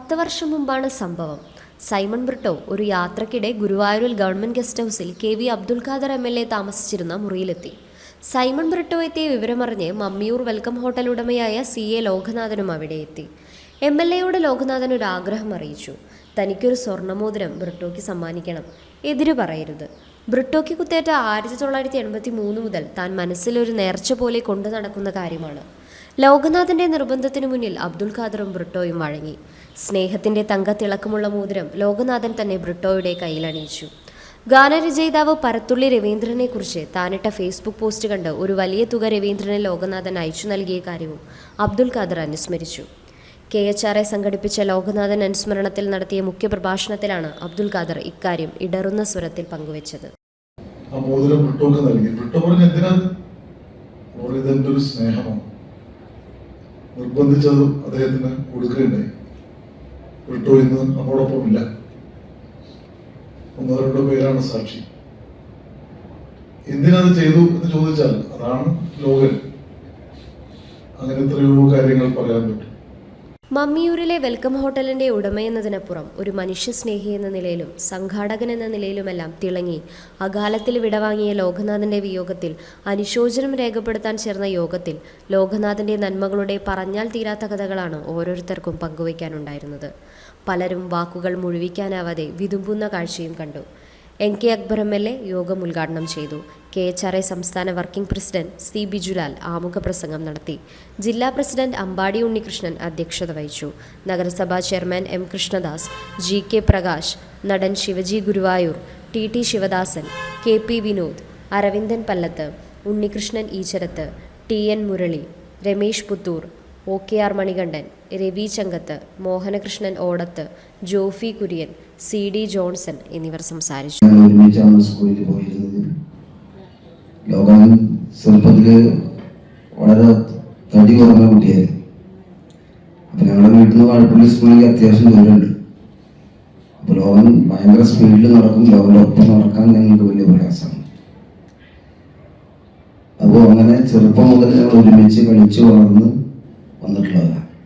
10 വർഷം മുമ്പാണ് സംഭവം. സൈമൺ ബ്രിട്ടോ ഒരു യാത്രക്കിടെ ഗുരുവായൂരിൽ ഗവൺമെന്റ് ഗസ്റ്റ് ഹൗസിൽ KV അബ്ദുൽ ഖാദർ MLA താമസിച്ചിരുന്ന മുറിയിലെത്തി. സൈമൺ ബ്രിട്ടോ എത്തിയ വിവരമറിഞ്ഞ് മമ്മിയൂർ വെൽക്കം ഹോട്ടൽ ഉടമയായ CA ലോകനാഥനും അവിടെ എത്തി. MLAയോട് ലോകനാഥൻ ഒരു ആഗ്രഹം അറിയിച്ചു. തനിക്കൊരു സ്വർണ്ണമോതിരം ബ്രിട്ടോയ്ക്ക് സമ്മാനിക്കണം, എതിര് പറയരുത്. ബ്രിട്ടോയ്ക്ക് കുത്തേറ്റ 1983 മുതൽ താൻ മനസ്സിലൊരു നേർച്ച പോലെ കൊണ്ടു നടക്കുന്ന കാര്യമാണ്. ലോകനാഥന്റെ നിർബന്ധത്തിനു മുന്നിൽ അബ്ദുൽ ഖാദറും ബ്രിട്ടോയും വഴങ്ങി. സ്നേഹത്തിന്റെ തങ്കത്തിളക്കമുള്ള മോതിരം ലോകനാഥൻ തന്നെ ബ്രിട്ടോയുടെ കയ്യിലണിയിച്ചു. ഗാനരചയിതാവ് പരത്തുള്ളി രവീന്ദ്രനെക്കുറിച്ച് താനിട്ട ഫേസ്ബുക്ക് പോസ്റ്റ് കണ്ട് ഒരു വലിയ തുക രവീന്ദ്രന് ലോകനാഥൻ അയച്ചു നൽകിയ കാര്യവും അബ്ദുൽ ഖാദർ അനുസ്മരിച്ചു. KHRA സംഘടിപ്പിച്ച ലോകനാഥൻ അനുസ്മരണത്തിൽ നടത്തിയ മുഖ്യപ്രഭാഷണത്തിലാണ് അബ്ദുൽ ഖാദർ ഇക്കാര്യം ഇടറുന്ന സ്വരത്തിൽ പങ്കുവച്ചത്. നിർബന്ധിച്ചത് അദ്ദേഹത്തിന് കൊടുക്കുകയുണ്ടായി. ബ്രിട്ടോ ഇന്ന് നമ്മോടൊപ്പം ഇല്ല. 1-2 പേരാണ് സാക്ഷി. എന്തിനത് ചെയ്തു എന്ന് ചോദിച്ചാൽ അതാണ് ലോകൻ. അങ്ങനെ എത്രയോ കാര്യങ്ങൾ പറയാൻ പറ്റും. മമ്മിയൂരിലെ വെൽക്കം ഹോട്ടലിന്റെ ഉടമയെന്നതിനപ്പുറം ഒരു മനുഷ്യസ്നേഹി എന്ന നിലയിലും സംഘാടകൻ എന്ന നിലയിലുമെല്ലാം തിളങ്ങി അകാലത്തിൽ വിടവാങ്ങിയ ലോകനാഥന്റെ വിയോഗത്തിൽ അനുശോചനം രേഖപ്പെടുത്താൻ ചേർന്ന യോഗത്തിൽ ലോകനാഥന്റെ നന്മകളുടെ പറഞ്ഞാൽ തീരാത്ത കഥകളാണ് ഓരോരുത്തർക്കും പങ്കുവയ്ക്കാനുണ്ടായിരുന്നത്. പലരും വാക്കുകൾ മുഴുവിക്കാനാവാതെ വിതുമ്പുന്ന കാഴ്ചയും കണ്ടു. NK അക്ബർ MLA യോഗം ഉദ്ഘാടനം ചെയ്തു. KHRA സംസ്ഥാന വർക്കിംഗ് പ്രസിഡന്റ് C ബിജുലാൽ ആമുഖ പ്രസംഗം നടത്തി. ജില്ലാ പ്രസിഡന്റ് അമ്പാടി ഉണ്ണികൃഷ്ണൻ അധ്യക്ഷത വഹിച്ചു. നഗരസഭാ chairman M Krishnadas, GK Prakash, നടൻ Shivaji Guruvayur, TT Sivadasan, KP Vinod, Aravindan Pallath, Unnikrishnan Eacharath, TN Murali, Ramesh Puthur, OKR Manikandan, Ravi Chankath, Mohanakrishnan Odath, Jofi Kurian, CD Johnson എന്നിവർ സംസാരിച്ചു. ലോകൻ ചെറുപ്പത്തില് വളരെ തടി കുറഞ്ഞ കുട്ടിയായിരുന്നു. അപ്പൊ ഞങ്ങളുടെ വീട്ടിൽ നിന്ന് വാഴപ്പള്ളി സ്കൂളിലേക്ക് അത്യാവശ്യം ദൂരമുണ്ട്. അപ്പൊ ലോകൻ ഭയങ്കര സ്പീഡിൽ നടക്കും. ലോകന്റെ ഒപ്പം നടക്കാൻ ഞങ്ങൾക്ക് വലിയ പ്രയാസമാണ്. അപ്പോൾ അങ്ങനെ ചെറുപ്പം മുതൽ ഞങ്ങൾ ഒരുമിച്ച് കളിച്ച് വളർന്ന് വന്നിട്ടുള്ളതാണ്.